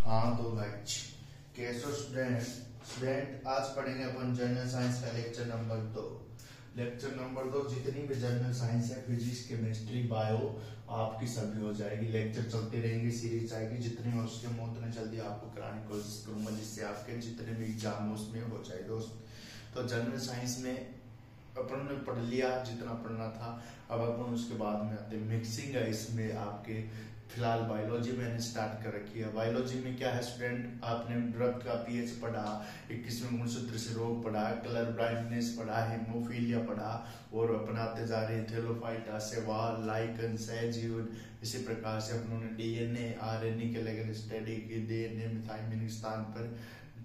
हाँ तो गाइज कैसे स्टूडेंट आज पढ़ेंगे अपन जनरल साइंस का लेक्चर नंबर 2। लेक्चर नंबर 2 जितनी भी जनरल साइंस है, फिजिक्स, केमिस्ट्री, बायो आपकी सभी हो जाएगी। लेक्चर चलते रहेंगे, सीरीज आएगी, जितनी हो सके मैं उतने जल्दी आपको कराने की कोशिश करूंगा जिससे आपके जितने भी एग्जाम हो उसमें हो जाए दोस्त। तो जनरल साइंस में अपन ने पढ़ लिया जितना पढ़ना था। अब अपन उसके बाद में आते मिक्सिंग है इसमें आपके। फिलहाल बायोलॉजी मैंने स्टार्ट कर रखी है। बायोलॉजी में क्या है स्टूडेंट, आपने ड्रग का पीएच पढ़ा, 21वें गुणसूत्र से रोग पढ़ा, कलर ब्लाइंडनेस पढ़ा, हेमोफीलिया पढ़ा और अपनाते जा रहे थैलोफाइटा, सेवाल, लाइकन, सहजीवन। इसी प्रकार से अपनों डीएनए आरएनए के लेकर स्टडी की। डीएनए में थाइमिन स्थान पर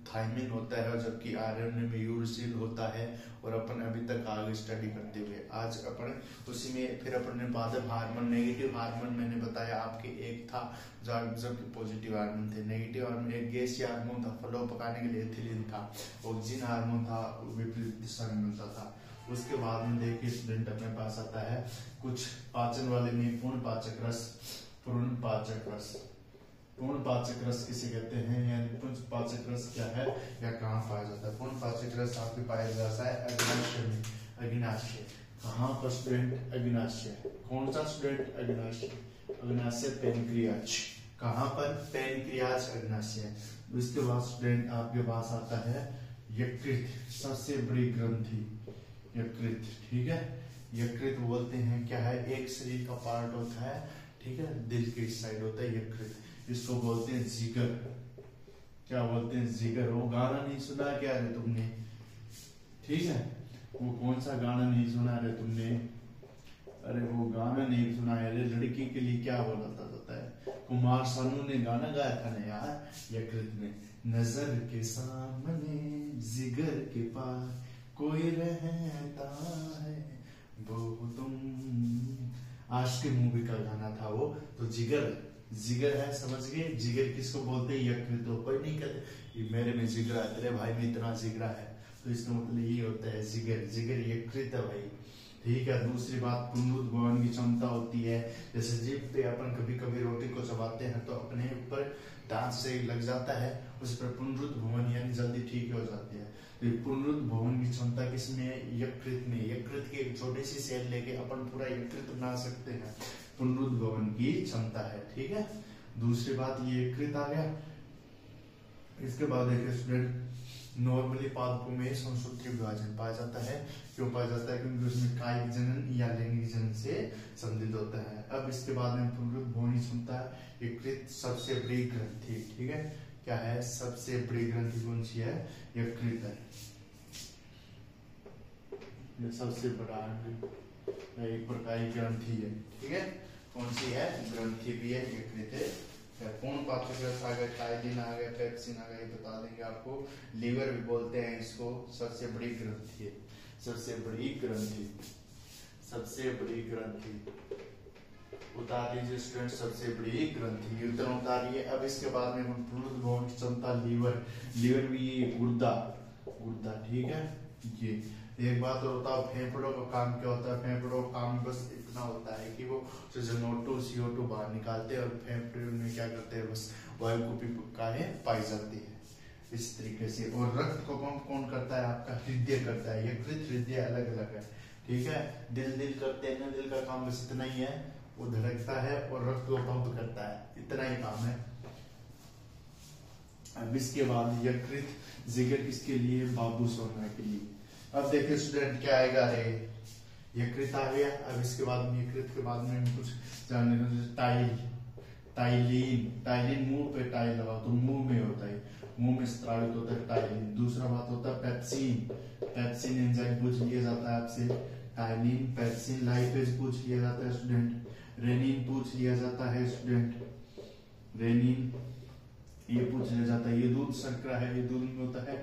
थाइमिन होता है जबकि आरएनए में यूरसिल होता है। और अपन अभी तक आगे स्टडी करते हुए आज अपन उसी में फिर अपन ने पादप हार्मोन, नेगेटिव हार्मोन मैंने बताया आपके एक था जबकि पॉजिटिव हार्मोन थे। नेगेटिव हार्मोन एक गैसीय हार्मोन था, फलों पकाने के लिए एथिलीन था। ऑक्सीजन हार्मोन था, विपरीत दिशा में मिलता था। उसके बाद में देखिए स्टूडेंट अपने पास आता है कुछ पाचन वाले में पूर्ण पाचक रस, पूर्ण पाचक रस। पूर्ण पाचक रस किसे कहते हैं, यानी पूर्ण पाचक रस क्या है या कहाँ पाया जाता है। पूर्ण पाचक रस आपके पाया जाता है अग्नाशय में। अग्नाशय कहाँ पर स्टूडेंट, अग्नाशय। कौन सा स्टूडेंट, अग्नाशय। अग्नाशय पेनक्रियाज, कहाँ पर, पेनक्रियाज अग्नाशय। उसके बाद स्टूडेंट आपके पास आता है यकृत, सबसे बड़ी ग्रंथि यकृत, ठीक है। यकृत बोलते हैं क्या है, एक शरीर का पार्ट होता है, ठीक है, दिल के इस साइड होता है यकृत। इसको बोलते हैं जिगर। क्या बोलते हैं, जिगर। वो गाना नहीं सुना क्या रे तुमने, ठीक है, वो कौन सा गाना नहीं सुना रे तुमने, अरे वो गाना नहीं सुना है रे, लड़की के लिए क्या बोला जाता है, कुमार सानू ने गाना गाया था ना यार यकृत में। नजर के सामने जिगर के पार कोई रहता है वो तुम, आज के मूवी का गाना था वो। तो जिगर, जिगर है, समझ गए। जिगर किसको बोलते हैं, यकृत। तो कोई नहीं कहते मेरे में जिगरा है, तेरे भाई में इतना जिगरा है, तो इसका मतलब ये होता है जिगर। जिगर यकृत है भाई, ठीक है। दूसरी बात पुनरुत्त भवन की क्षमता होती है। जैसे जीभ पे अपन कभी कभी रोटी को चबाते हैं तो अपने ऊपर दांत से लग जाता है, उस पर पुनरुत्त भवन यानी जल्दी ठीक हो जाती है। तो पुनरुत्त भवन की क्षमता किसमें है, यकृत में। यकृत की एक छोटी सी सेल लेके अपन पूरा यकृत बना सकते हैं, पुनरुत्त भवन की क्षमता है, ठीक है। दूसरी बात ये यकृत आ गया। इसके बाद देखिए स्टूडेंट नॉर्मली पादपों में संसूत्री विभाजन पाया जाता है। क्यों पाया जाता है, क्योंकि उसमें कायिक जनन या लैंगिक जनन से संबंधित होता है। अब इसके बाद में पुनरुत्त भवन क्षमता, यकृत सबसे बड़ी ग्रंथि, ठीक है। क्या है, सबसे बड़ी ग्रंथि कौन सी है, यकृत है। ये सबसे बड़ा एक प्रकार की ग्रंथि है, ठीक है। कौन सी है, ग्रंथि भी है, यकृत है। पूर्ण पाचक रस आ गया, टाइलिन आ गया, पेप्सिन आ गया, ये बता देंगे आपको। लीवर भी बोलते हैं इसको, सबसे बड़ी ग्रंथि है, सबसे बड़ी ग्रंथि, सबसे बड़ी ग्रंथि। उतार दीजिए स्टूडेंट, सबसे बड़ी ग्रंथि उतना उतारिए। अब इसके बाद में हम पुनरुत्त भवन की क्षमता, लीवर। लीवर भी ये गुर्दा, गुर्दा, ठीक है। ये एक बात और होता है, फेफड़ों का काम क्या होता है, फेफड़ों का काम बस इतना होता है कि वो NO2 CO2 बाहर निकालते हैं और फेफड़े में क्या करते हैं, बस वायु को पाई जाती है इस तरीके से। और रक्त को पंप कौन करता है, आपका हृदय करता है। यकृत हृदय अलग अलग है, ठीक है। दिल करते हैं ना, दिल का काम बस इतना ही है, वो धड़कता है और रक्त को पंप करता है, इतना ही काम है। अब इसके बाद यकृत, जिगर किसके लिए, बाबू सोना के लिए। अब देखिए स्टूडेंट क्या आएगा, रे यकृत आ गया। अब इसके बाद में यकृत के बाद में हम कुछ जानने, टाइलिन। टाइलिन मुंह पे टाइल लगा तो मुंह में होता है, मुंह में स्त्रावित होता है टाइलिन। दूसरा बात होता है पेप्सिन, पेप्सिन एंजाइम पूछ लिया जाता है आपसे। टाइलिन, पेप्सिन, लाइपेज पूछ लिया जाता है स्टूडेंट। रेनिन पूछ लिया जाता है स्टूडेंट, रेनिन ये पूछ लिया जाता है। ये दूध शर्करा है, ये दूध में होता है,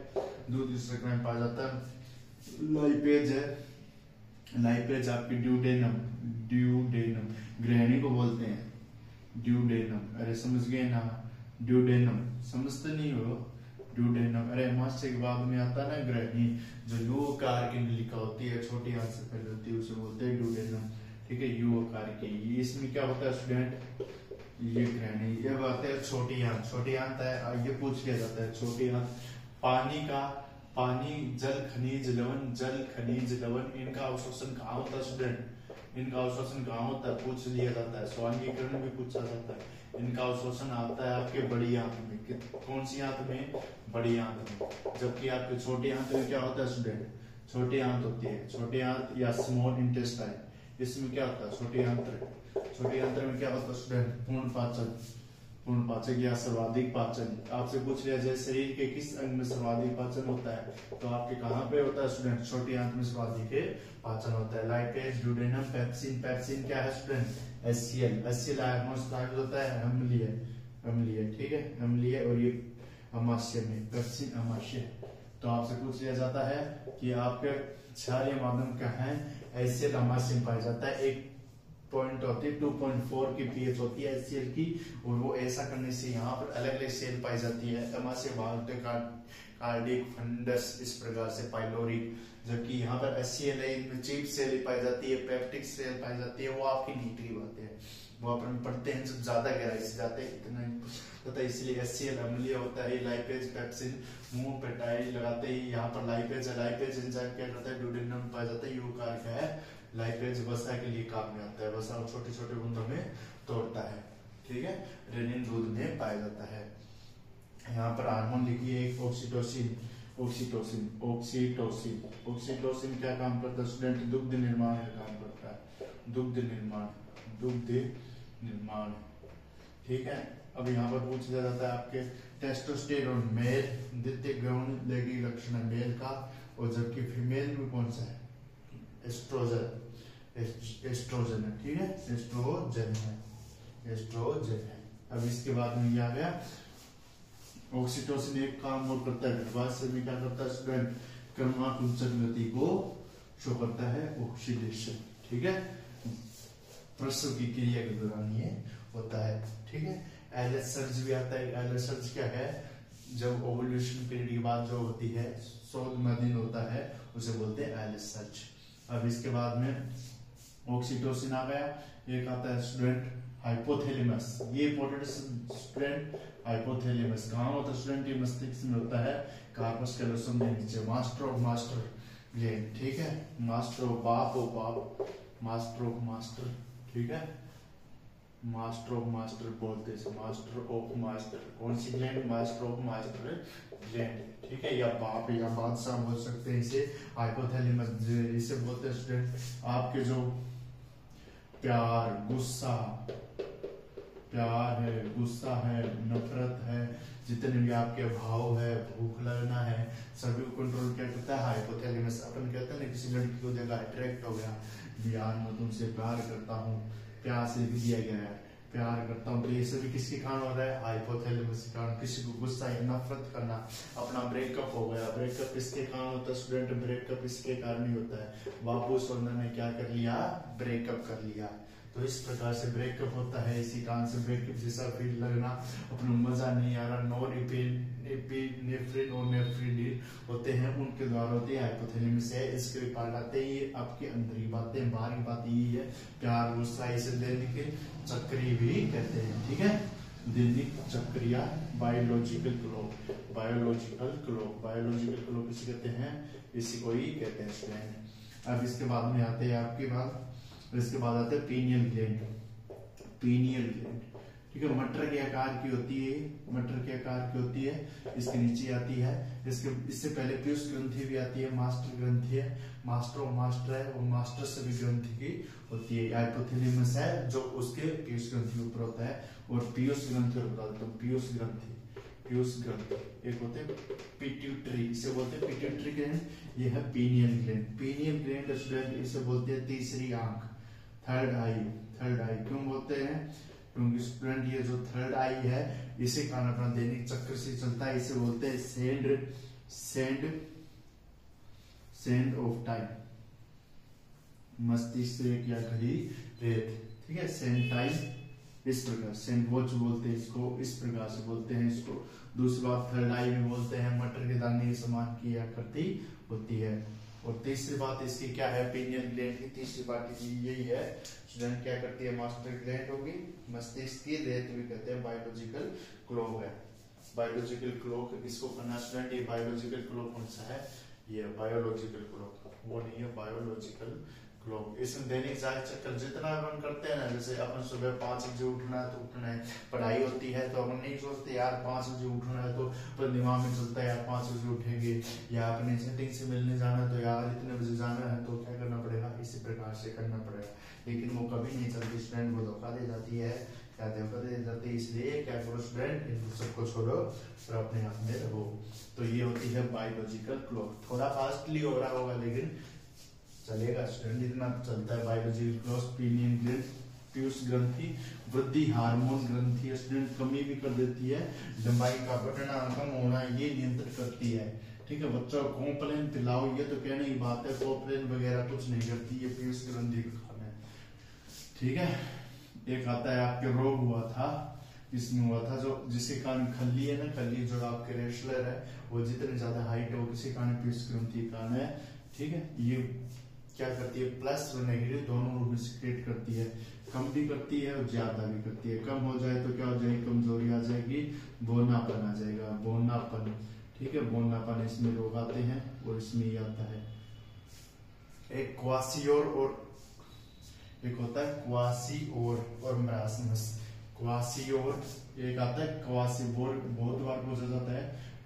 दूध की शर्करा में पाया जाता है। लाइपेज है, लाइपेज आपकी ड्यूडेनम, ड्यूडेनम गृहिणी को बोलते हैं, ड्यूडेनम। अरे समझ गए ना, ड्यूडेनम समझते नहीं हो, ड्यूडेनम। अरे मास्टर के बाद में आता है ना गृहिणी, जो यू आकार की लिखा होती है, छोटी हाथ से पहले होती है, उसे बोलते हैं ड्यूडेनम, ठीक है, यू आकार की। इसमें क्या होता है स्टूडेंट, ये ग्रहणी। ये बात है छोटी आंत। छोटी आंत है, ये पूछ लिया जाता है छोटी आंत। पानी का, पानी, जल, खनिज लवण, जल, खनिज लवण, इनका अवशोषण कहाँ होता है स्टूडेंट? इनका अवशोषण कहाँ होता है पूछ लिया जाता है। स्वांगीकरण भी पूछा जाता है। इनका अवशोषण आता है आपके बड़ी आंत में। कौन सी आंत में? बड़ी आंत में। जबकि आपके छोटी आंत में क्या होता है स्टूडेंट? छोटी आंत होती है। छोटी आंत या स्मॉल इंटेस्टाइन, इसमें क्या होता है? छोटी आंत्र। छोटी आंत्र में क्या होता है स्टूडेंट? पूर्ण पाचन। पूर्ण पाचन या सर्वाधिक पाचन। आपसे पूछ लिया जाए शरीर के किस अंग में सर्वाधिक पाचन होता है, तो आपके कहाँ पे होता है स्टूडेंट? छोटी आंत में सर्वाधिक पाचन होता है। Lipase, duodenum, pepsin. पेप्सिन क्या है स्टूडेंट? HCl। HCl हाइड्रोक्साइड होता है अम्लीय। अम्लीय, ठीक है, अम्लीय। और ये अमाशय में, पेप्सिन अमाशय। तो आपसे पूछ लिया जाता है कि आपके क्षारीय माध्यम क्या है? HCl अमाशय पाया जाता है। एक पॉइंट होती है 2.4 की पीएच होती है HCl की, और वो ऐसा करने से यहाँ पर अलग अलग सेल पाई जाती है। अमाशय भाग कार्डिक, फंडस, इस प्रकार से पाइलोरिक। जबकि यहाँ पर HCl है, इनमें चीप सेल पाई जाती है, पेप्टिक सेल पाई जाती है। वो आपकी नीट की बात है, वो अपन पढ़ते हैं जब ज्यादा गहराई से जाते हैं इतना पता, इसलिए HCl अम्लीय होता है। लाइपेज, पेप्सिन, मुंह पे टाई लगाते ही यहाँ पर लाइपेज है। लाइपेज एंजाइम क्या करता है? ड्यूडेनम पाया जाता है। यू कार क्या है? लाइपेज वसा के लिए काम में आता है। वसा छोटे छोटे बूंदों में तोड़ता है, ठीक है। रेनिन दूध में पाया जाता है। यहाँ पर हार्मोन लिखिए एक, ऑक्सीटोसिन। ऑक्सीटोसिन, ऑक्सीटोसिन, ऑक्सीटोसिन क्या काम करता है स्टूडेंट? दुग्ध निर्माण का काम करता है। दुग्ध निर्माण, दुग्ध निर्माण, ठीक है। अब यहाँ पर पूछ लिया जाता है आपके टेस्टोस्टेरोन मेल, द्वितीय गौण लैंगिक लक्षण है मेल का, और जबकि फीमेल में कौन सा है? एस्ट्रोजन। एस्ट्रोजन है, ठीक है, एस्ट्रोजन है, एस्ट्रोजन है। अब इसके बाद में ये आ गया ऑक्सीटोसिन। एक काम और करता है गर्भाशय में, क्या करता है स्टूडेंट? क्रमाकुंचन गति को शो करता है, ऑक्सीडेशन, ठीक है। प्रसव की क्रिया के दौरान ये होता है, ठीक है। एलएच सर्ज भी आता है। एलएच सर्ज क्या है? जब ओवुलेशन पीरियड के बाद जो होती है, 16वां दिन होता है, उसे बोलते हैं एलएच सर्ज। अब इसके बाद में ऑक्सीटोसिन आ गया। एक आता है स्टूडेंट हाइपोथैलेमस। ये इंपॉर्टेंट स्टूडेंट, हाइपोथैलेमस कहाँ होता है स्टूडेंट? ये मस्तिष्क में होता है, कार्पस कैलोसम के नीचे। मास्टर ऑफ मास्टर ग्लैंड, ठीक है। मास्टर ऑफ बाप ऑफ बाप, मास्टर ऑफ मास्टर, ठीक है। मास्टर ऑफ मास्टर बोलते हैं, मास्टर ऑफ मास्टर। कौन सी gland? Master of master gland, ठीक है। या बाप या बादशाह बोल सकते हैं इसे। हाइपोथैलेमस इसे बोलते हैं स्टूडेंट आपके जो प्यार, गुस्सा, प्यार है, गुस्सा है, नफरत है, जितने भी आपके भाव है, भूख लगना है, सभी को कंट्रोल क्या करता है? हाइपोथैलेमस। अपन कहते हैं ना किसी लड़की को देखा, अट्रैक्ट हो गया, यार मैं तुमसे प्यार करता हूँ, प्यार से भी दिया गया है, प्यार करता हूँ, तो ये सभी किसके कारण हो रहा है? हाइपोथैलेमस के कारण। किसी को गुस्सा या नफरत करना, अपना ब्रेकअप हो गया, ब्रेकअप किसके कारण होता है स्टूडेंट? ब्रेकअप इसके कारण ही होता है, वापस वरना ने क्या कर लिया? ब्रेकअप कर लिया। तो इस प्रकार से ब्रेकअप होता है। इसी कारण से ब्रेकअप जैसा फील लगना, अपना मजा नहीं आ रहा, नॉन एपिनेफ्रिन और नेफ्रिन होते हैं, उनके द्वारा होती है। हाइपोथैलेमस है, इसके रिकॉर्ड आते हैं। ये आपके अंदर की बातें, बाहर की बात यही है, प्यार, गुस्सा, इसे दैनिक चक्री भी कहते हैं, ठीक है। दैनिक चक्रिया, biological clock, biological clock, biological clock किसे कहते हैं? इसी को ही कहते हैं स्टूडेंट। अब इसके बाद में आते हैं आपकी बात, इसके बाद आता है पीनियल ग्लैंड। पीनियल ग्लैंड, ठीक है, मटर के आकार की होती है, मटर के आकार की होती है, इसके नीचे आती है। इससे पहले पीयूष ग्रंथि भी आती है, मास्टर ग्रंथि है, मास्टर और मास्टर है, वो मास्टर से भी ग्रंथि की होती है। हाइपोथैलेमस है जो उसके पीयूष ग्रंथि ऊपर होता है, और पीयूष ग्रंथि बता देता हूँ, पीयूष ग्रंथि, पीयूष ग्रंथि, एक होते हैं पिट्यूटरी, इसे बोलते हैं पिट्यूटरी ग्लैंड, ये है pineal gland. Pineal gland student इसे बोलते हैं तीसरी आंख, थर्ड आई। थर्ड आई क्यों बोलते हैं? क्योंकि स्टूडेंट ये जो थर्ड आई है, इसे कारण अपना दैनिक चक्र से चलता है, इसे बोलते हैं सेंड ऑफ टाइम, मस्तिष्क या घड़ी रेत, ठीक है, सेंड टाइम। इस प्रकार सेंड वॉच बोलते हैं इसको, इस प्रकार से बोलते हैं इसको। दूसरी बात थर्ड आई में बोलते हैं मटर के दाने के समान किया करती होती है, और तीसरी बात इसकी क्या है, पीनियल ग्लैंड की तीसरी बात यही है स्टूडेंट, क्या करती है, मास्टर ग्लैंड होगी, मस्तिष्क की रेत भी कहते हैं, बायोलॉजिकल क्लॉक है। बायोलॉजिकल क्लॉक किसको करना स्टूडेंट, ये बायोलॉजिकल क्लॉक कौन सा है, ये बायोलॉजिकल क्लॉक, वो नहीं है बायोलॉजिकल क्लॉक। इसमें दैनिक जांच चक्कर जितना अपन करते हैं ना, जैसे अपन सुबह 5 बजे उठना है तो उठना है, पढ़ाई होती है तो अपन नहीं सोचते यार 5 बजे उठना है, तो पर दिमाग में चलता है यार 5 बजे उठेंगे, या अपने सेटिंग से मिलने जाना है तो यार इतने बजे जाना है, तो क्या करना पड़ेगा, इसी प्रकार से करना पड़ेगा। लेकिन वो कभी नहीं चलती स्टूडेंट, वो धोखा दे जाती है, क्या धोखा दे जाती है। इसलिए क्या करो स्टूडेंट, इन सबको छोड़ो और अपने आप में रहो। तो ये होती है बायोलॉजिकल क्लॉक। थोड़ा फास्टली हो रहा होगा लेकिन चलेगा स्टूडेंट, इतना चलता है। बायोलॉजिकल क्लॉक, पीनियन ग्लैंड, पीयूष ग्रंथि, वृद्धि हार्मोन ग्रंथि स्टूडेंट कमी भी कर देती है, लंबाई का बढ़ना कम होना ये नियंत्रित करती है। ठीक है बच्चों, कॉम्प्लेन पिलाओ ये तो कहने की बात है, कॉम्प्लेन वगैरह कुछ नहीं करती, ये पीयूष ग्रंथि का खाना है। ठीक है, एक आता है आपके रोग हुआ था, इसमें हुआ था जो जिसके कारण खल्ली है ना, खल्ली जो आपके रेसलर है वो जितने ज्यादा हाइट हो किसी कारण पीयूष ग्रंथि का है। ठीक है, ये क्या करती है, प्लस और नेगेटिव दोनों रूप में सिक्रेट करती है, कम भी करती है और ज्यादा भी करती है। कम हो जाए तो क्या हो जाएगी, कमजोरी आ जाएगी, बोनापन आ जाएगा, बोनापन। ठीक है, बोनापन इसमें रोग आते हैं और इसमें ही आता है एक क्वासियोर और एक होता है क्वासियोर और मरासमस। क्वासियोर एक आता है क्वासियोर, बहुत बार पूछा जाता है,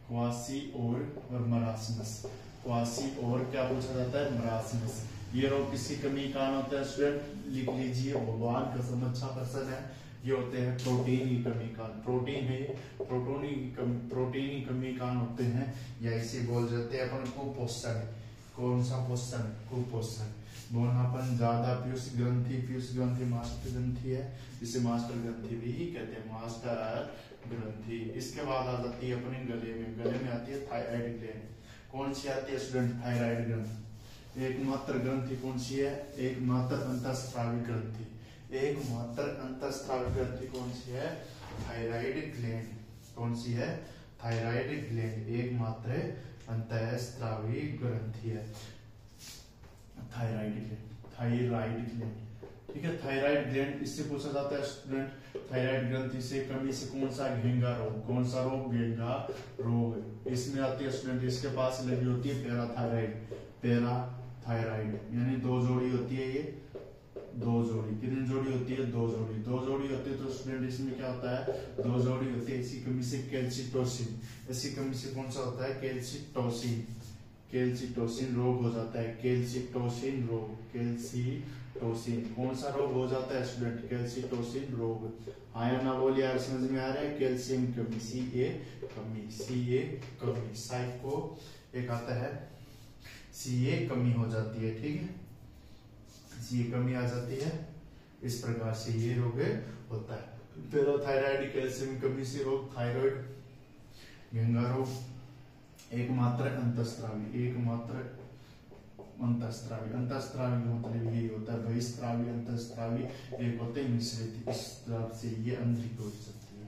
क्वासियोर और मरासमस। क्वासियोर क्या पूछा जाता है, मरासमस। ये रोग किसकी कमी के कारण होता है स्टूडेंट, लिख लीजिए, भगवान का सब अच्छा पर्सन है, ये होते हैं प्रोटीन की कमी कारण। प्रोटीन है, प्रोटीन की कमी कारण होते हैं, या इसे बोल जाते हैं अपन कुपोषण। कौन सा पोषण, कुपोषण। बोनापन ज्यादा, पीयूष ग्रंथि मास्टर ग्रंथि है, इसे मास्टर ग्रंथि भी कहते हैं, मास्टर ग्रंथि। इसके बाद आ जाती है अपने गले में आती है थायराइड ग्लैंड। कौन सी आती है स्टूडेंट, थायराइड ग्रंथि। एकमात्र ग्रंथि कौन सी है, एकमात्र अंतःस्रावी ग्रंथि। एकमात्र अंतःस्रावी ग्रंथि कौन सी है, थायराइड ग्लैंड। कौन सी है, थायराइड ग्लैंड, एकमात्र अंतःस्रावी ग्रंथि है थायराइड ग्लैंड, थायराइड ग्लैंड। ठीक है, थायराइड ग्लैंड इससे पूछा जाता है स्टूडेंट, थायराइड ग्रंथि से कमी से कौन सा, घेंगा रोग। कौन सा रोग, घेंगा रोग। इसमें आती है स्टूडेंट, इसके पास लगी होती है पैराथायराइड। पैराथायराइड यानी 2 जोड़ी होती है, ये 2 जोड़ी। कितनी जोड़ी होती है, 2 जोड़ी। 2 जोड़ी होती है तो स्टूडेंट इसमें क्या होता है, 2 जोड़ी होती है। इसी कमी से कैल्सिटोसिन, इसी कमी से कौन सा होता है, कैल्सिटोसिन। कैल्सिटोसिन रोग हो जाता है, कैल्सिटोसिन रोग, कैल्सिटोसिन। कौन सा रोग हो जाता है स्टूडेंट, कैल्सिटोसिन रोग। आया ना बोलिए यार, समझ में आ रहा है, कैल्शियम कमी, Ca कमी, Ca कमी। साइको एक आता है Ca कमी हो जाती है। ठीक है, Ca कमी आ जाती है, इस प्रकार से ये रोग होता है। पैराथायराइड कैल्शियम कमी से रोग, थायराइड घेंगा रोग। एकमात्र अंतःस्रावी, एकमात्र अंतःस्रावी। अंतःस्रावी का मतलब यही होता है, बहिस्रावी अंतःस्रावी एक होते हैं मिश्रित, इस तरह से ये अंदर की हो सकती है।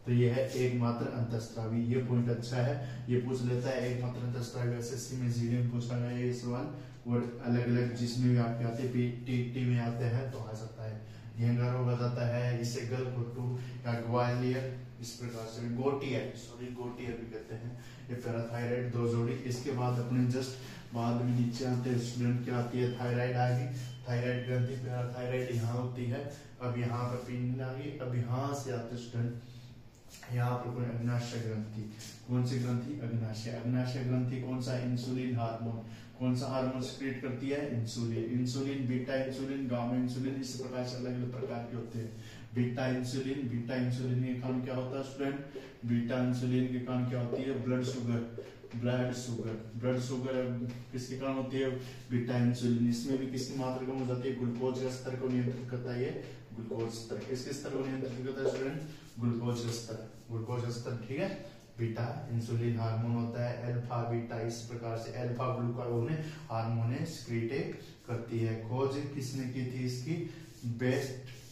तो ये है एकमात्र अंतःस्रावी। ये पॉइंट अच्छा है, ये पूछ लेता है एकमात्र अंतःस्रावी। एसएससी में जीडी में पूछा गया ये सवाल, और अलग अलग जिसमें भी आपके आते टीटी में आते हैं तो आ सकता है। घेंगा रोग आ जाता है, इसे गलघोटू या ग्वालियर, इस प्रकार से गोटियर, सॉरी गोटियर भी कहते हैं। ये पैराथायराइड 2 जोड़ी। इसके बाद अपने जस्ट बाद में नीचे आते हैं स्टूडेंट, क्या आती है, थायराइड आ गई, थायराइड ग्रंथि। पैराथायराइड यहाँ होती है, अब यहाँ पर पीनियल आ गई। अब यहाँ से आते स्टूडेंट, यहाँ पर कोई अग्नाशय ग्रंथि। कौन सी ग्रंथि, अग्नाशय। अग्नाशय ग्रंथि कौन सा, इंसुलिन हार्मोन। कौन सा हार्मोन सिक्रेट करती है, insulin. Insulin, beta insulin, gamma insulin, इस प्रकार से अलग अलग प्रकार के होते हैं। बीटा इंसुलिन, बीटा इंसुलिन के कारण क्या होता है स्टूडेंट, बीटा इंसुलिन के कारण क्या होती है, blood sugar. Blood sugar, blood sugar किसके कारण होती है, बीटा इंसुलिन। इसमें भी किसकी मात्रा कम हो जाती है, ग्लूकोज के स्तर को नियंत्रित करता है। ये ग्लूकोज स्तर, किसके स्तर को नियंत्रित करता है स्टूडेंट, ग्लूकोज स्तर, ग्लूकोज स्तर। ठीक है, बीटा इंसुलिन हार्मोन होता है, अल्फा बीटा, इस प्रकार से अल्फा ग्लूकागोन हार्मोन सिक्रीट करती है। खोज किसने की थी इसकी,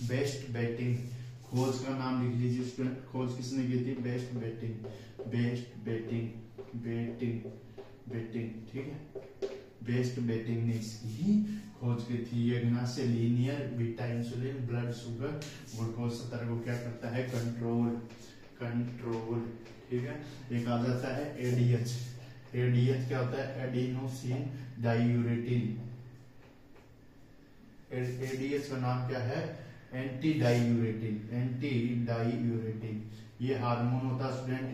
बेस्ट बेटिंग। खोज का नाम लिख लीजिए स्टूडेंट, खोज किसने की थी, best betting, best betting, betting, betting. ठीक है, बेस्ट बेटिंग ने इसकी खोज की थी। ये इग्नासी linear beta insulin blood sugar glucose स्तर को क्या करता है, कंट्रोल। ठीक है। एक आ जाता है एडीएच। एडीएच क्या होता है, एडिनोसिन डाइयूरेटिन। एडीएच का नाम क्या है, एंटी डाइयूरेटिन। ये हार्मोन होता है स्टूडेंट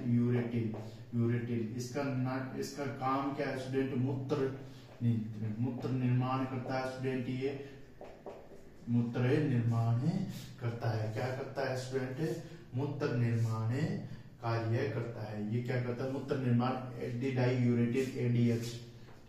यूरेटिन। इसका काम क्या है स्टूडेंट, मूत्र निर्माण करता है स्टूडेंट। ये मूत्र निर्माण करता है, क्या करता है स्टूडेंट, मूत्र निर्माण कार्य करता है। ये क्या करता है, मूत्र निर्माण, एंटी डाइयूरेटिन एडीएच।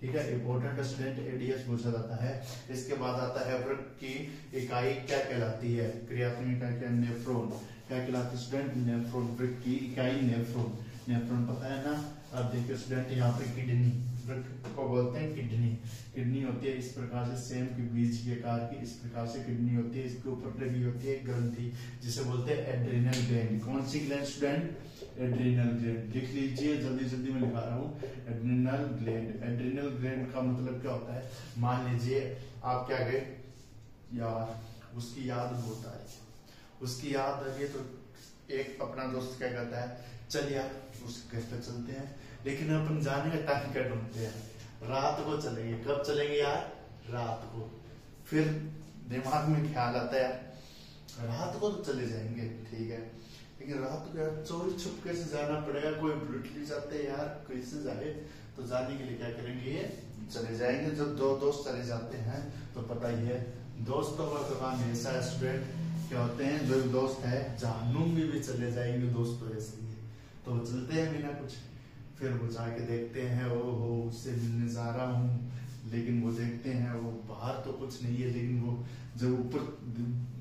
ठीक है, इंपॉर्टेंट स्टूडेंट एडीएच पूछा जाता है। इसके बाद आता है वृक्क की इकाई क्या कहलाती है, क्रियात्मक इकाई क्या, नेफ्रॉन। क्या कहलाती है स्टूडेंट, नेफ्रॉन। वृक्क की इकाई नेफ्रॉन पता है ना। अब देखिए स्टूडेंट यहाँ पे किडनी, वृक्क को बोलते हैं किडनी होती है इस प्रकार से, सेम की बीज के आकार की इस प्रकार से किडनी होती है। इसके ऊपर लगी होती है ग्रंथि जिसे बोलते हैं एड्रिनल ग्लैंड। कौन सी ग्लैंड स्टूडेंट, एड्रिनल ग्लैंड। लिख लीजिए, जल्दी में लिखा रहा हूँ, एड्रिनल ग्लैंड। एड्रिनल ग्लैंड का मतलब क्या होता है, मान लीजिए आप क्या गए यार, उसकी याद बहुत आ रही है, उसकी याद आ रही है, तो एक अपना दोस्त क्या कहता है, चल यार उसके घर पे चलते हैं। लेकिन अपन जाने का टाइम क्या ढूंढते हैं, रात को चलेंगे। कब चलेंगे यार, रात को। फिर दिमाग में ख्याल आता है रात को तो चले जाएंगे, ठीक है, लेकिन रात को यार चोरी छुपके से जाना पड़ेगा, कोई लुट नहीं जाते यार, कैसे जाए। तो जाने के लिए क्या करेंगे, ये चले जाएंगे। जब दो दोस्त चले जाते हैं तो पता ही है दोस्तों का तो काम ऐसा है स्टूडेंट, क्या होते हैं, जो दोस्त है जहन्नुम में भी चले जाएंगे, दोस्त तो ऐसे ही है। तो चलते हैं बिना कुछ, फिर वो जाके देखते हैं, ओहो उससे मिलने जा रहा हूँ, लेकिन वो देखते हैं वो बाहर तो कुछ नहीं है, लेकिन वो जब ऊपर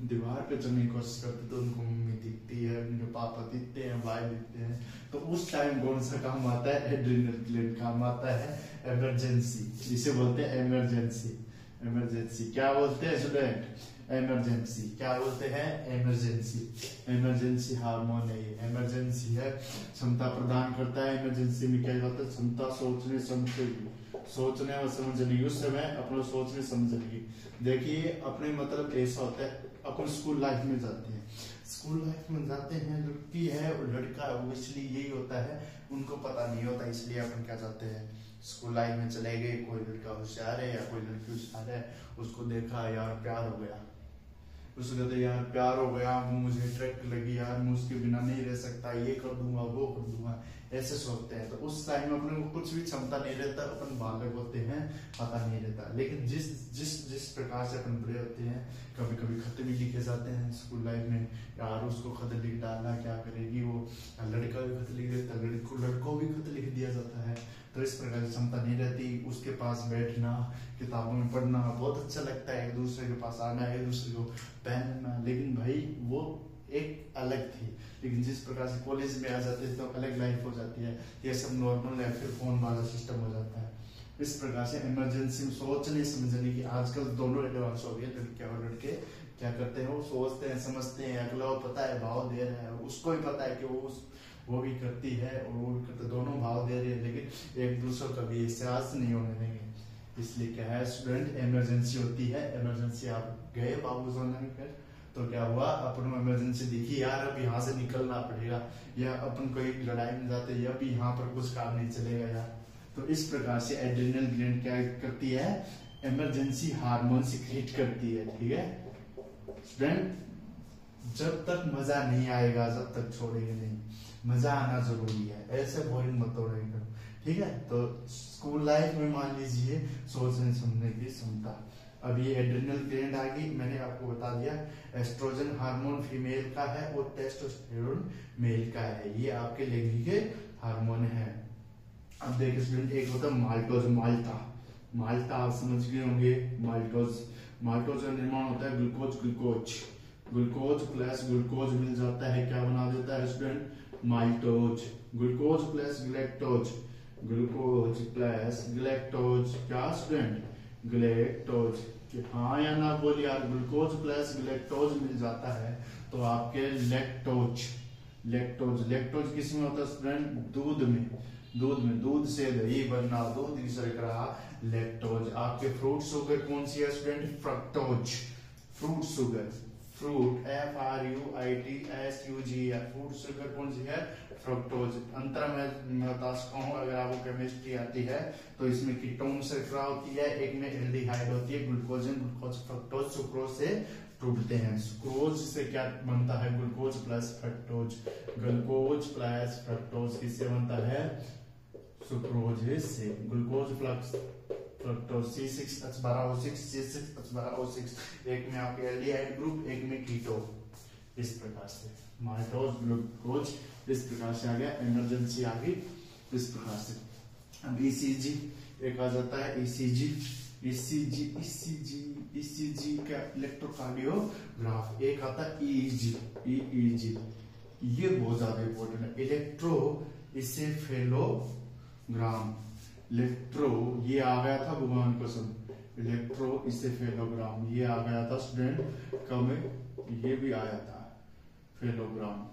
दीवार पे चढ़ने की कोशिश करते तो उनको मम्मी दिखती है, उनके पापा दिखते हैं, भाई दिखते हैं। तो उस टाइम कौन सा काम आता है, एड्रिनल ग्लैंड काम आता है, इमरजेंसी। जिसे बोलते हैं इमरजेंसी। क्या बोलते हैं स्टूडेंट, इमरजेंसी। क्या बोलते हैं, इमरजेंसी हार्मोन है, ये इमरजेंसी है, क्षमता प्रदान करता है। इमरजेंसी में क्या होता है, क्षमता सोचने और समझने की। उस समय अपना सोचने समझने की। देखिए अपने मतलब ऐसा होता है, अपन स्कूल लाइफ में जाते हैं, लड़की है और लड़का है, वो इसलिए यही होता है, उनको पता नहीं होता, इसलिए अपन क्या चाहते हैं, स्कूल लाइफ में चले गए, कोई लड़का होशियार है या कोई लड़की होशियार है, उसको देखा यार प्यार हो गया, उसको कहते यार प्यार हो गया, वो मुझे अट्रैक्ट लगी यार, मैं उसके बिना नहीं रह सकता, ये कर दूंगा वो कर दूंगा, ऐसे सोचते हैं। तो उस टाइम अपने को कुछ भी क्षमता नहीं रहता, अपन बालक होते हैं, पता नहीं रहता। लेकिन जिस प्रकार से अपन बड़े होते हैं, कभी कभी खत भी लिखे जाते हैं स्कूल लाइफ में, यार उसको खत लिख डालना, क्या करेगी वो, लड़का भी खत लिख देता, लड़कों भी खत लिख दिया जाता है। तो इस प्रकार की क्षमता नहीं रहती, उसके पास बैठना, किताबों में पढ़ना बहुत अच्छा लगता है, एक दूसरे के पास आना, एक दूसरे को पहनना, लेकिन भाई वो एक अलग थी। लेकिन जिस प्रकार से कॉलेज में आ जाते हैं तो अलग लाइफ हो जाती है, ये सब नॉर्मल है, फिर फोन वाला सिस्टम हो जाता है। इस प्रकार से इमरजेंसी में सोचने समझने की, आजकल दोनों एडवांस हो गए, लड़कियां और लड़के क्या करते हैं, वो सोचते हैं समझते हैं, अगला वो पता है भाव दे रहा है, उसको भी पता है कि वो भी करती है और वो भी करते, दोनों भाव दे रहे हैं, लेकिन एक दूसरे का भी एहसास नहीं होने देंगे। इसलिए क्या है स्टूडेंट, इमरजेंसी होती है। इमरजेंसी आप गए बाबू सोना कर, तो क्या हुआ, अपन को इमरजेंसी दिखी, यार अब यहाँ से निकलना पड़ेगा, या अपन कोई लड़ाई में जाते हैं, अभी यहाँ पर कुछ काम नहीं चलेगा यार। तो इस प्रकार से एड्रिनल ग्लैंड क्या करती है, इमरजेंसी हार्मोन सीक्रेट करती है। ठीक है स्टूडेंट, जब तक मजा नहीं आएगा जब तक छोड़ेंगे नहीं, मजा आना जरूरी है, ऐसे बोरिंग मत तोड़ेंगे। ठीक है, तो स्कूल लाइफ में मान लीजिए सोचने समझने की क्षमता। अब ये एड्रिनल ग्लैंड आ गई, मैंने आपको बता दिया, एस्ट्रोजन हार्मोन फीमेल का है और टेस्टोस्टेरोन मेल का है, ये आपके लैंगिक हार्मोन है। अब देखिए स्टूडेंट, एक होता है माल्टोज, माल्टा आप समझ गए होंगे, माल्टोज का निर्माण होता है ग्लूकोज प्लस ग्लूकोज मिल जाता है, क्या बना देता है student, maltose. Glucose plus galactose, क्या स्टूडेंट, ग्लैक्टोज। हाँ या ना बोलिए यार, ग्लूकोज प्लस ग्लैक्टोज मिल जाता है तो आपके लैक्टोज, लैक्टोज किस में होता है स्टूडेंट? दूध में, दूध में, दूध से दही बनना, दूध की शर्करा लैक्टोज। आपके फ्रूट शुगर कौन सी है student? Fructose. Fruit sugar, fruit FRUITSUGR, fruit sugar कौन सी है? फ्रक्टोज। अंतर मैं बता सकता हूँ, अगर आपको केमिस्ट्री आती है तो इसमें कीटोन शर्करा होती है, एक में एल्डिहाइड होती है, ग्लूकोज, ग्लूकोज फ्रक्टोज सुक्रोज से टूटते हैं। सुक्रोज से क्या बनता है? Glucose plus fructose, glucose plus fructose किससे बनता है? सुक्रोज से। Glucose plus fructose C6H12O6, C6H12O6, एक में आपके एल्डिहाइड ग्रुप, एक में कीटो। इस प्रकार से माइटोज, ग्लूकोज इस प्रकार से आ गया, इमरजेंसी आ गई इस प्रकार से। अब ECG एक आ जाता है, ECG, ECG, ECG, ECG का इलेक्ट्रोकार्डियोग्राफ। एक आता है EEG, EEG, ये बहुत ज्यादा इंपॉर्टेंट है। इलेक्ट्रो इसेफेलोग्राम, इलेक्ट्रो ये आ गया था भगवान कसम, इलेक्ट्रो इसेफेलोग्राम ये आ गया था स्टूडेंट कब? ये भी आया था फेलोग्राम।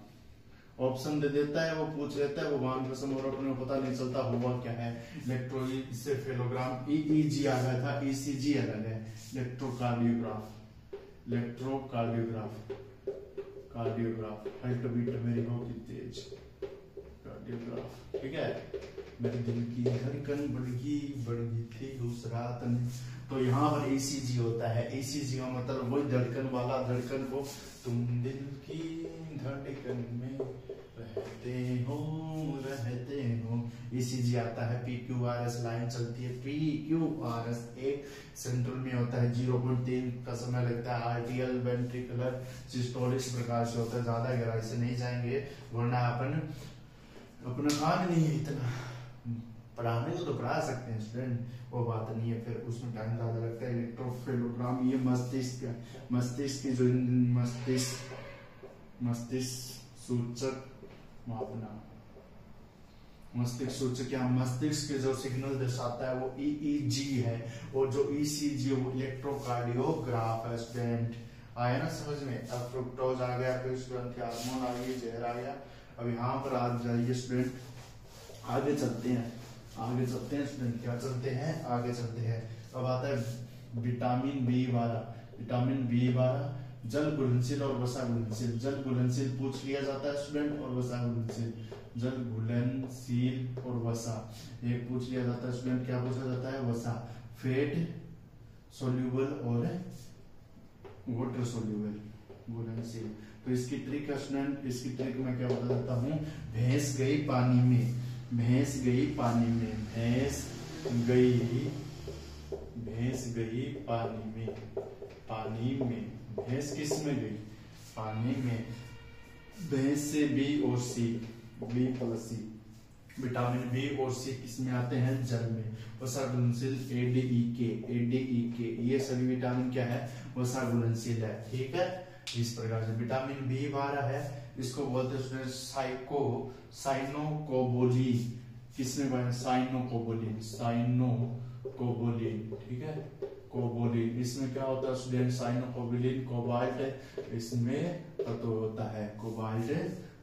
ऑप्शन दे देता है, वो पूछ लेता है भगवान कसम, और अपने को पता नहीं चलता हुआ क्या है। इलेक्ट्रो इसेफेलोग्राम, EEG आ गया था, ECG अलग है। Electrocardiograph, electrocardiograph, cardiograph, heart beat मेरी होगी तेज, कार्डियोग्राफ, ठीक है। मेरे दिल की धड़कन बढ़ी थी उस रात में। तो यहाँ पर ECG होता है। ECG का मतलब वही धड़कन वाला धड़कन, वो तुम दिल की धड़कन में रहते हो। ECG आता है। PQRS लाइन चलती है, PQRS एक सेंट्रल में होता है, 0.3 का समय लगता है। RTL वेंट्रिकुलर सिस्टोल इस प्रकार से होता है। ज्यादा गहराई से नहीं जाएंगे वरना अपना काम नहीं है इतना। पढ़ाने को तो पढ़ा सकते हैं स्टूडेंट, वो बात नहीं है, फिर उसमें टाइम ज्यादा लगता है। इलेक्ट्रोफेलोग्राम ये मस्तिष्क की जो मस्तिष्क सूचक मापना, मस्तिष्क सूचक या मस्तिष्क के जो सिग्नल दर्शाता है वो EEG है, और जो ECG वो इलेक्ट्रोकार्डियोग्राफ है स्टूडेंट। आया ना समझ में? अब फ्रुक्टोज आ गया, फिर स्टूडेंट हार्मोन आ गई, जहर आ गया। अब यहाँ पर आ जाइए स्टूडेंट, आगे चलते हैं स्टूडेंट, क्या चलते हैं? आगे चलते हैं। अब आता है विटामिन B12, विटामिन B12 जल घुलनशील और वसा घुलनशील। जल घुलनशील पूछ लिया जाता है स्टूडेंट, और वसा घुलनशील, जल घुलनशील और वसा एक पूछ लिया जाता है स्टूडेंट। क्या पूछा जाता है? वसा। फैट सोल्यूबल और वाटर सोल्यूबल घुलनशील। तो इसकी ट्रिक है स्टूडेंट, इसकी ट्रिक मैं क्या बता देता हूँ। भैंस गई पानी में, भैंस गई पानी में, भैंस गई पानी में, पानी में, भैंस किस में गई? पानी में। भैंस से B और C, B+C, विटामिन B और C किस में आते हैं? जल में। वसा घुलनशील ADEK, ये सभी विटामिन क्या है? वसा घुलनशील है, ठीक है। इस प्रकार से विटामिन B12 है, इसको बोलते हैं साइनोकोबोलिन। किसमें बने? साइनोकोबोलिन, ठीक है, कोबोलिन। इसमें क्या होता है स्टूडेंट? साइनोकोबोलिन कोबाल्ट इसमें तत्व होता है, कोबाल्ट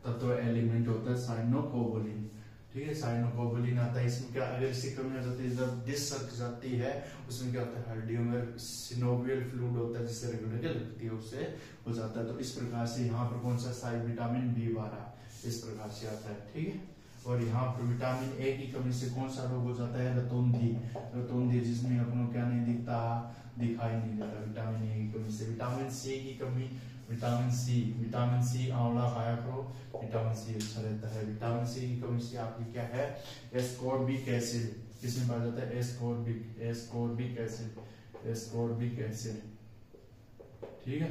तत्व एलिमेंट होता है साइनोकोबोलिन, ठीक है। साइनोकोबोलिन आता है। इसमें क्या, अगर इसकी कमी हो जाती है, जब डिस्क जाती है उसमें क्या होता है? हड्डियों में सिनोवियल फ्लूइड होता है, जिससे रेगुलेटर लगती है, उससे हो जाता है। तो इस प्रकार से यहाँ पर कौन सा विटामिन B12 इस प्रकार से आता है, ठीक है। और यहाँ पर विटामिन A की कमी से कौन सा रोग हो जाता है? रतौंधी, जिसमें अपनों क्या नहीं दिखता? दिखाई नहीं देता विटामिन A की कमी से। विटामिन C की कमी, विटामिन सी आंवला खाया करो, विटामिन सी अच्छा रहता है। विटामिन सी की कमी से आपकी क्या है? एस्कॉर्बिक एसिड, किसमें पाया जाता है? एस्कॉर्बिक एसिड, ठीक है।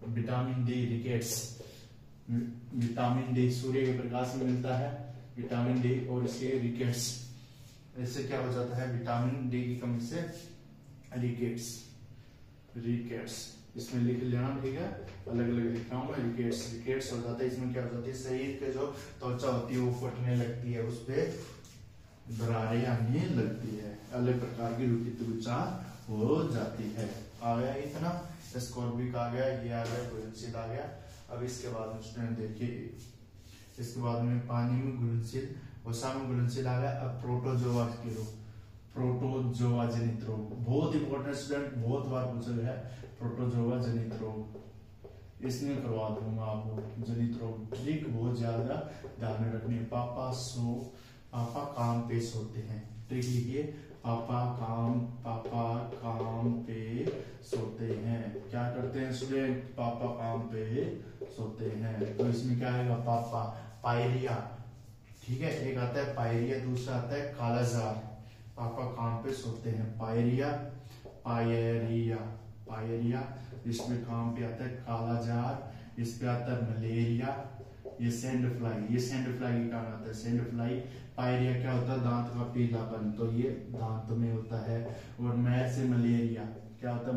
Vitamin D, rickets, vitamin D सूर्य के प्रकाश में मिलता है, विटामिन डी, और इसके रिकेट्स, इससे क्या हो जाता है? विटामिन डी की कमी से रिकेट्स, इसमें लिख लेना, ठीक है, अलग अलग लिखा हूं मैं। रिकेट्स हो जाता है। इसमें क्या हो जाती है? शरीर के जो त्वचा होती है वो फटने लगती है, उस पे दरारें आने लगती है, अलग प्रकार की त्वचा हो जाती है। आ गया इतना, एस्कॉर्बिक आ गया, ये आ गया, घुलनशील आ गया। अब इसके बाद स्टूडेंट देखिए इसके बाद में पानी में घुलनशील, वसा में घुलनशील आ गया। अब प्रोटोजोआ के रोग, प्रोटोजोआ जनित रोग बहुत इंपॉर्टेंट स्टूडेंट, बहुत बार पूछा गया है। प्रोटोजोआ जनित रोग इसमें करवा दूंगा आपको। जनित रोग ट्रिक बहुत ज्यादा ध्यान में रखनी है। पापा काम पे सोते हैं, ट्रिक लिखिए, पापा काम पे सोते हैं। क्या करते हैं स्टूडेंट, पापा काम पे सोते हैं। तो इसमें क्या आएगा, पापा, पायरिया, ठीक है, एक आता है पायरिया, दूसरा आता है कालाजार। पापा काम पे सोते हैं, पायरिया, पायरिया, इसमें काम पे आता है कालाजार, इस पे आता है मलेरिया, ये सैंड फ्लाई के कारण आता है सैंड फ्लाई। पायरिया क्या होता है, दांत का पीलापन, तो ये दांत में होता है। और मैं से मलेरिया, क्या होता है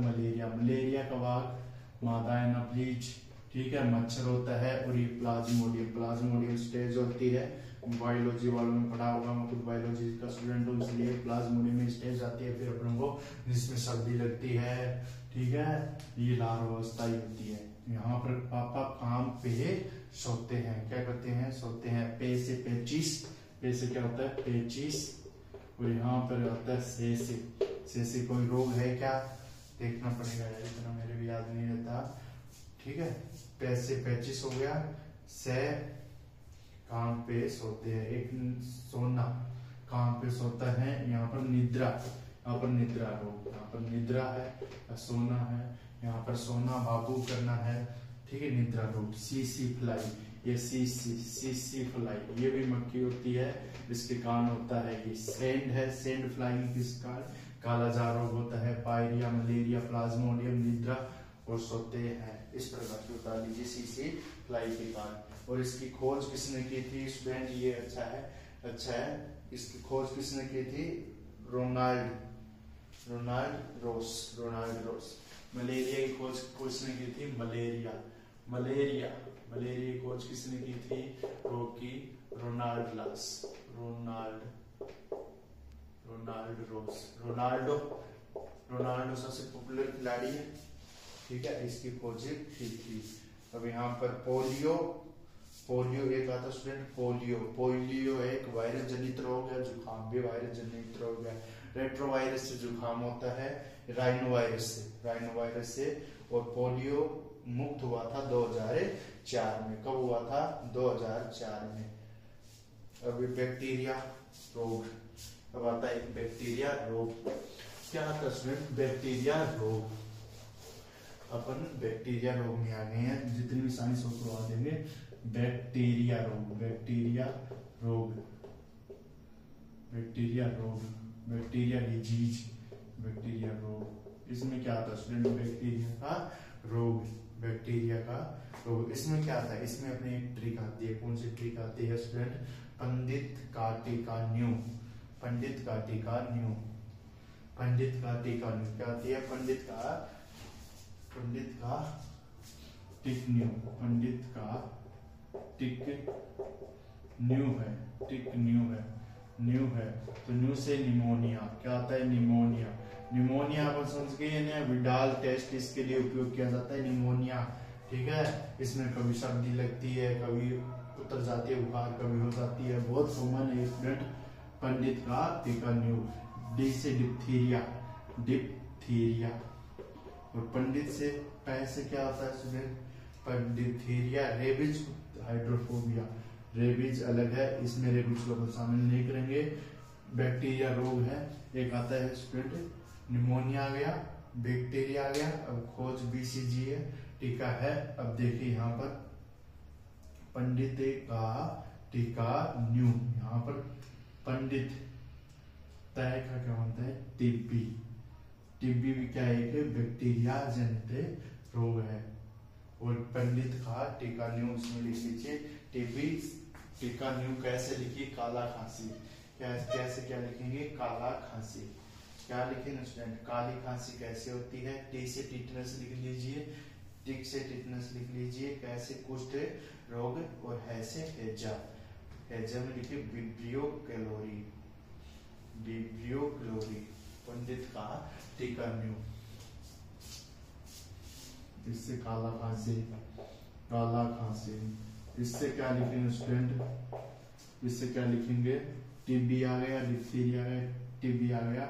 मलेरिया का वाग मादा एनाप्लीज, ठीक है, मच्छर होता है। और ये प्लाज्मोडियम स्टेज होती है, बायोलॉजी वालों में पढ़ा होगा, मैं खुद बायोलॉजी का स्टूडेंट हूँ, इसलिए प्लाज्मोडियम में स्टेज आती है फिर अपन को, जिसमें सर्दी लगती है, ठीक है, ये लार्वावस्था होती है। यहाँ पर पापा काम पे सोते हैं, क्या करते हैं, सोते हैं। पे से पेचिस, पे से क्या होता है पेचिस, और यहाँ पर होता है से कोई रोग है क्या, देखना पड़ेगा यार, इतना मेरे भी याद नहीं रहता, ठीक है। पे से पेचिस हो गया, से काम पे सोते हैं। एक सोना, काम पे सोता है। यहाँ पर निद्रा, यहाँ पर निद्रा रोग, यहाँ पर निद्रा है, सोना है, यहाँ पर सोना बाबू करना है, ठीक है, निद्रा रोग। सीसी फ्लाई, ये सीसी फ्लाई ये भी मक्खी होती है, इसके कारण होता है। ये सैंड है, सैंड फ्लाई किस कारण कालाजार रोग होता है। पायरिया, मलेरिया, प्लाज्मोडियम, निद्रा और सोते हैं। इस प्रकार की बता लीजिए सीसी फ्लाई के कारण। और इसकी खोज किसने की थी स्टूडेंट, ये अच्छा है, इसकी खोज किसने की थी, रोनाल्ड रोस। मलेरिया की खोज किसने की थी, मलेरिया की खोज किसने की थी, रोकी रोनाल्ड रोस। रोनाल्डो सबसे पॉपुलर खिलाड़ी है, ठीक है, इसकी खोज ठीक थी। अब यहाँ पर पोलियो एक आता स्टूडेंट, पोलियो एक वायरस जनित रोग है, जुकाम भी वायरस जनित रोग है। रेट्रोवायरस से जुकाम होता है, राइनो वायरस से। और पोलियो मुक्त हुआ था 2004 में, कब हुआ था, 2004 में। अभी बैक्टीरिया रोग, अब आता है बैक्टीरिया रोग। क्या आता है स्टूडेंट, बैक्टीरिया रोग। अपन बैक्टीरिया रोग में आ गए हैं, जितनी भी साइंस हो करवा देंगे। बैक्टीरिया रोग, बैक्टीरिया डिजीज, बैक्टीरिया रोग। इसमें क्या आता है स्टूडेंट, बैक्टीरिया का रोग। इसमें क्या आता है, इसमें अपनी एक ट्रिक आती है। कौन सी ट्रिक आती है स्टूडेंट, पंडित का टीका न्यू। क्या आती है, पंडित टिक न्यू है। तो न्यू से निमोनिया, क्या आता है, निमोनिया अपन समझ गए ना, विडाल टेस्ट इसके लिए उपयोग किया जाता है, निमोनिया, ठीक है। इसमें कभी सर्दी लगती है, कभी उतर जाती है बुखार, कभी हो जाती है, बहुत कॉमन है स्टूडेंट। पंडित का टीका न्यू। डी से डिप्थीरिया, और पंडित से पैसे क्या होता है student, diphtheria. Rabies, hydrophobia, rabies अलग है, इसमें रेबीज को शामिल नहीं करेंगे। बैक्टीरिया रोग है, एक आता है स्टूडेंट निमोनिया आ गया, बैक्टीरिया आ गया। अब खोज BCG है, टीका है। अब देखिए यहाँ पर पंडित का टीका न्यू, यहाँ पर पंडित तय का क्या होता है, टीबी भी क्या है, एक बैक्टीरिया जनित रोग है। और पंडित का टीका न्यू इसमें लिख लीजिए। टीबी टीका न्यू कैसे लिखिए, काला खांसी, कैसे क्या लिखेंगे, काला खांसी। क्या लिखेंगे स्टूडेंट, काली खांसी कैसे होती है। टी से टिटनस लिख लीजिए, टिक से टिटनस लिख लीजिए। कैसे, कुष्ठ रोग। और है से हैजा में लिखिए विब्रियो कैलोरी। पंडित का टीका न्यू। इससे काला खांसी, इससे क्या लिखेंगे स्टूडेंट, इससे क्या लिखेंगे, टीबी आ गया, डिप्थीरिया आ गया, टीबी आ गया।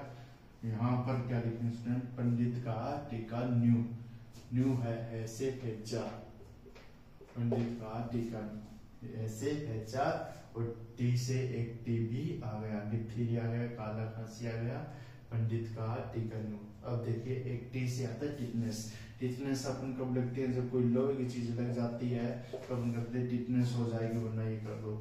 यहाँ पर क्या लिखेंगे स्टूडेंट, पंडित का टीका न्यू, न्यू है ऐसे हैजा, पंडित का टीका ऐसे हैजा, और टी से एक टीबी आ गया, डिप्थीरिया आ गया, काला खांसी आ गया, पंडित का टीका न्यू। अब देखिए एक टी से आता है टिटनेस, टिटनेस अपन कब लगती है, जब कोई लोहे की चीज लग जाती है तो अपन कहते हैं टिटनेस हो जाएगी, वरना ये कर दो।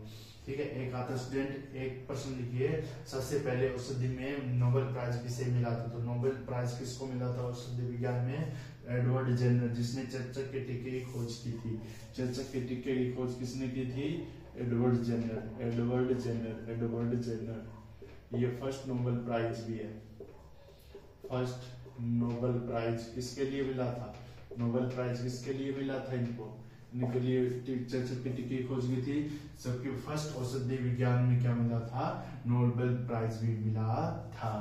ठीक है, एक आता स्टूडेंट, एक प्रश्न लिखिए, सबसे पहले औषधि में नोबेल प्राइज किसे मिला था, तो नोबेल प्राइज किसको मिला था औषधि विज्ञान में, एडवर्ड जेनर, जिसने चेचक के टीके की खोज की थी। चेचक के टीके की खोज किसने की थी, Edward Jenner, Edward Jenner, Edward Jenner. ये फर्स्ट नोबेल प्राइज भी है, फर्स्ट नोबेल प्राइज किसके लिए मिला था, नोबेल प्राइज किसके लिए मिला था इनको, इनके लिए चेचक के टीके की खोज की थी। सबके फर्स्ट औषधि विज्ञान में क्या मिला था, नोबेल प्राइज भी मिला था।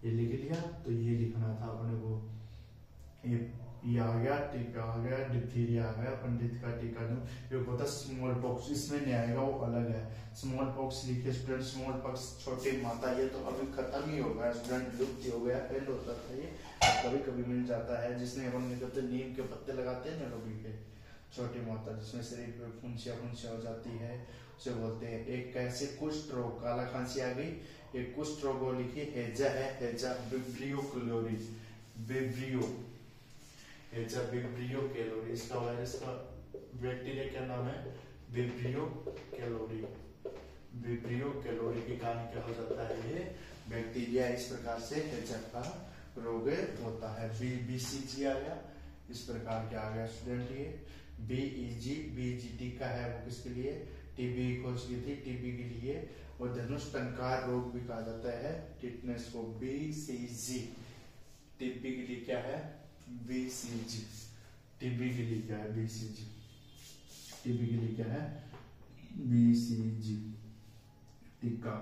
ये लिख लिया, तो ये लिखना था अपने को, ये आ गया, टीका आ गया, डिप्थीरिया आ गया, पंडित का टीका न्यू। ये होता स्मॉल पॉक्स, इसमें नहीं आएगा, वो अलग है। स्मॉल पॉक्स लिखे स्टूडेंट, स्मॉल पॉक्स छोटी माता, ये तो अभी खत्म ही हो गया स्टूडेंट, लुप्त हो गया, पहले होता था ये, कभी कभी मिल जाता है, जिसने अपन कहते नीम के पत्ते लगाते हैं ना लोग के, छोटी माता जिसमें शरीर पे फुंसिया फुंसिया हो जाती है, उसे बोलते हैं। एक कैसे कुष्ठ रोग, काला खांसी आ गई, एक कुष्ठ रोग लिखी, हेजा है, हेजा विब्रियो कैलोरी, विब्रियो, हेजा विब्रियो कैलोरी, इसका वायरस का बैक्टीरिया क्या नाम है, विब्रियो कैलोरी, विब्रियो कैलोरी के कारण क्या हो जाता है, ये बैक्टीरिया इस प्रकार से हेजा का रोग होता है। बीसीजी आ गया, इस प्रकार के आ गया स्टूडेंट। ये बीईजी, बीजीटी का है वो किसके लिए, टीबी खोज की थी, टीबी के लिए। और धनुष टंकार रोग भी कहा जाता है टिटनेस को, बीसीजी। टीबी के लिए क्या है, बीसीजी, टीबी के लिए क्या है, बीसीजी, टीबी के लिए क्या है, बीसीजी टीका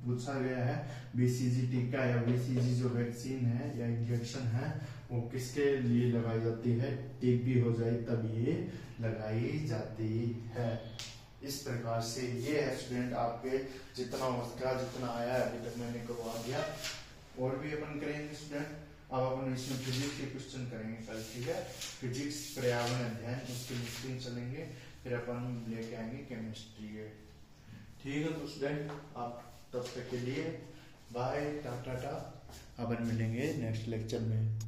पूछा गया है। बीसीजी टीका या बीसीजी जो वैक्सीन है या इंजेक्शन है वो किसके लिए लगाई जाती है, टीबी हो जाए तब ये लगाई जाती है। इस प्रकार से ये है स्टूडेंट आपके, जितना हो सका जितना आया है अभी तक मैंने करवा दिया, और भी अपन करेंगे स्टूडेंट। अब अपन इसमें फिजिक्स के क्वेश्चन करेंगे कल, ठीक है, फिजिक्स पर्यावरण अध्ययन, उसके मिशन चलेंगे, फिर अपन लेके आएंगे केमिस्ट्री के। ठीक है तो स्टूडेंट, आप तब तक के लिए बाय, टाटा, अपन मिलेंगे नेक्स्ट लेक्चर में।